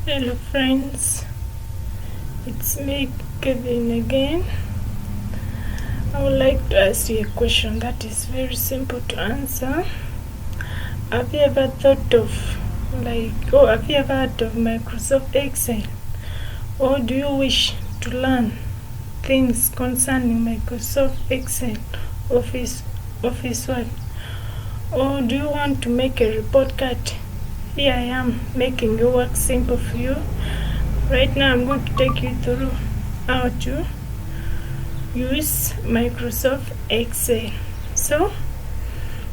Hello friends, it's me Kevin again. I would like to ask you a question that is very simple to answer. Have you ever thought of have you ever heard of Microsoft Excel? Or do you wish to learn things concerning Microsoft Excel, Office Word? Or do you want to make a report card? Here I am making your work simple for you. Right now I'm going to take you through how to use Microsoft Excel. So,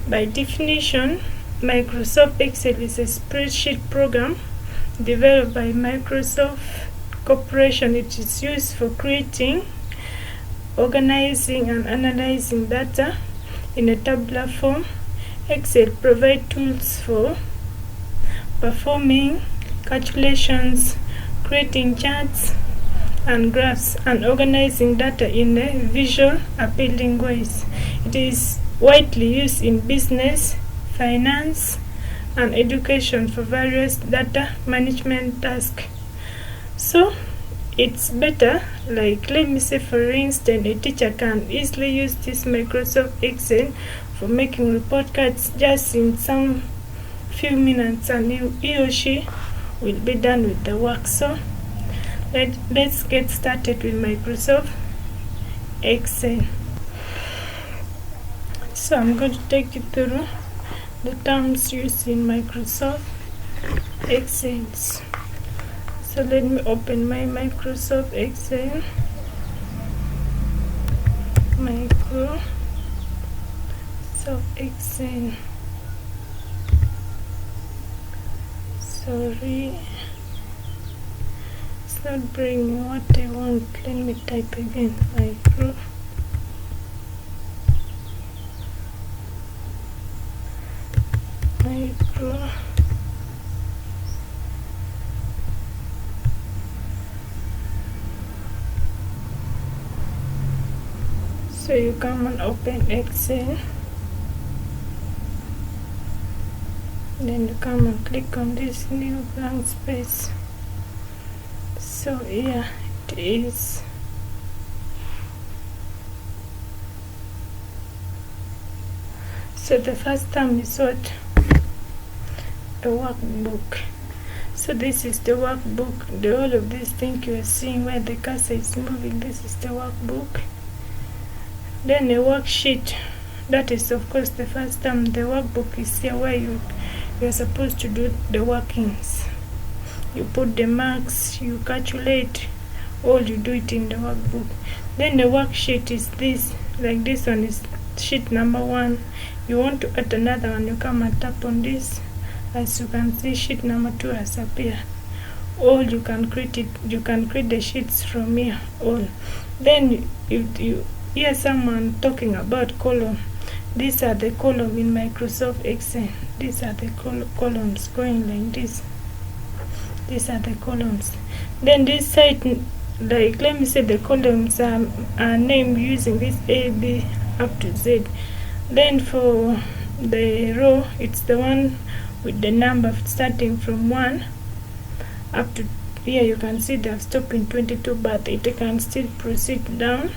by definition, Microsoft Excel is a spreadsheet program developed by Microsoft Corporation. It is used for creating, organizing, and analyzing data in a tabular form. Excel provides tools for performing calculations, creating charts and graphs, and organizing data in a visual, appealing ways. It is widely used in business, finance, and education for various data management tasks. So it's better, let me say for instance, a teacher can easily use this Microsoft Excel for making report cards just in some few minutes, and he or she will be done with the work. So let's get started with Microsoft Excel. So I'm going to take you through the terms used in Microsoft Excel. So let me open my Microsoft Excel. Microsoft Excel. Sorry, it's not bringing what I want. Let me type again. Micro. So you come and open Excel. Then you come and click on this new blank space. So here it is. So the first term is what? A workbook. So this is the workbook. The whole of this thing you are seeing where the cursor is moving, this is the workbook. Then a worksheet. That is of course the first term. The workbook is here where you're supposed to do the workings. You put the marks, you calculate, all you do it in the workbook. Then the worksheet is this, like this one is sheet number 1. You want to add another one, you come and tap on this. As you can see, sheet number 2 has appeared. All you can create the sheets from here, all. Then you hear someone talking about column. These are the columns in Microsoft Excel. These are the columns going like this. These are the columns. Then this side, let me say the columns are named using this A, B up to Z. Then for the row, it's the one with the number starting from 1 up to here. You can see they have stopped in 22, but it can still proceed down.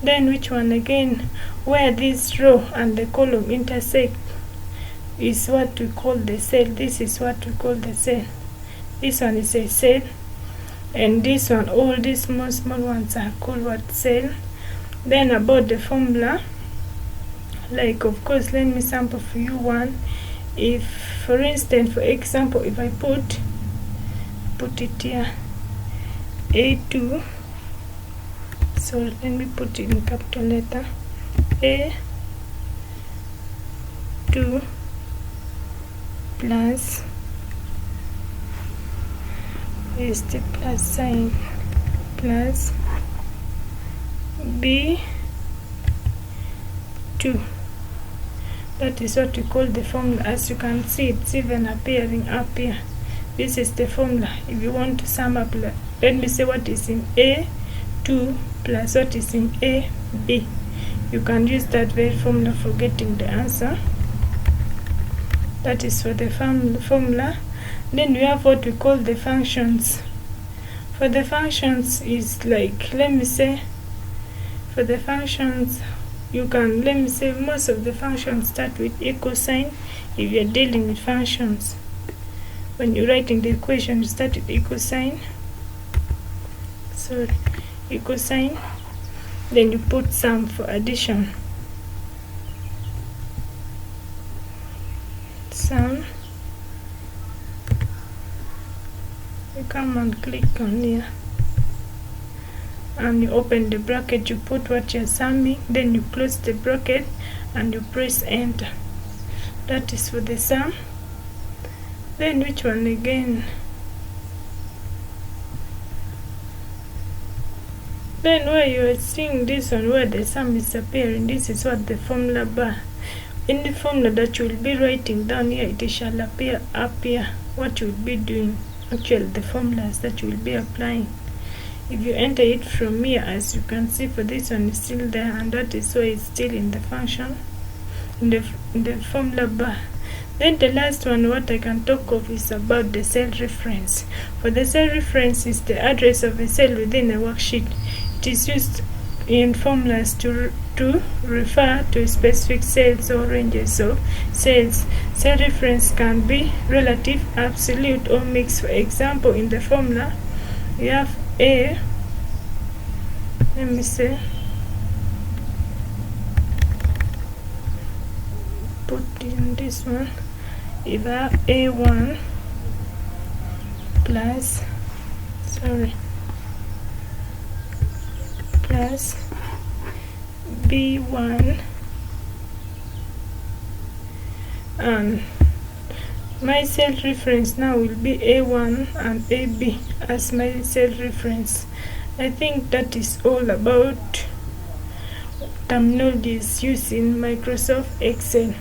Then which one again, where this row and the column intersect is what we call the cell. This is what we call the cell. This one is a cell, and this one, all these small ones are called what? Cell. Then about the formula, of course, let me sample for you one. If for instance, for example, if I put it here, A2, so let me put it in capital letter, A2 plus is the plus sign plus B2. That is what we call the formula. As you can see, it's even appearing up here. This is the formula. If you want to sum up, let me say what is in A2 plus what is in AB. You can use that very formula for getting the answer. That is for the formula. Then we have what we call the functions. For the functions is like, let me say, for the functions you can, let me say, most of the functions start with equal sign. If you're dealing with functions, when you're writing the equation, you start with equal sign. So equal sign, then you put sum for addition. Sum. You come and click on here, and you open the bracket, you put what you're summing, then you close the bracket and you press enter. That is for the sum. Then which one again? Then where you are seeing this one where the sum is appearing, this is what the formula bar. In the formula that you will be writing down here, it shall appear up here what you will be doing, actually the formulas that you will be applying. If you enter it from here, as you can see, for this one is still there, and that is why it's still in the function, in the formula bar. Then the last one what I can talk of is about the cell reference. For the cell reference is the address of a cell within a worksheet. It is used in formulas to refer to specific cells or ranges of cells. Cell reference can be relative, absolute, or mixed. For example, in the formula we have A, let me say, put in this one, if I have A1 plus, plus B1, and my cell reference now will be A1 and AB as my cell reference. I think that is all about terminologies used in Microsoft Excel.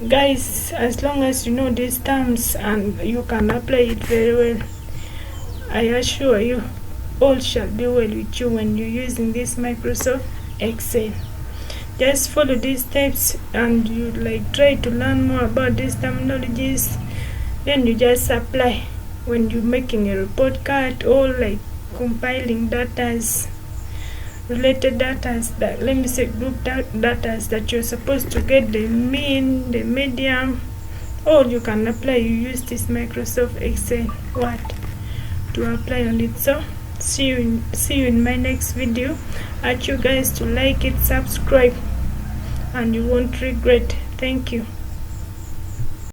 Guys, as long as you know these terms and you can apply it very well, I assure you all shall be well with you when you're using this Microsoft Excel. Just follow these steps and you try to learn more about these terminologies, then you just apply when you're making a report card or compiling datas, related datas, that, let me say, group datas that you're supposed to get the mean, the median. All you can apply, you use this Microsoft Excel to apply on it. So see you in my next video. I urge you guys to like it, subscribe, and you won't regret. Thank you.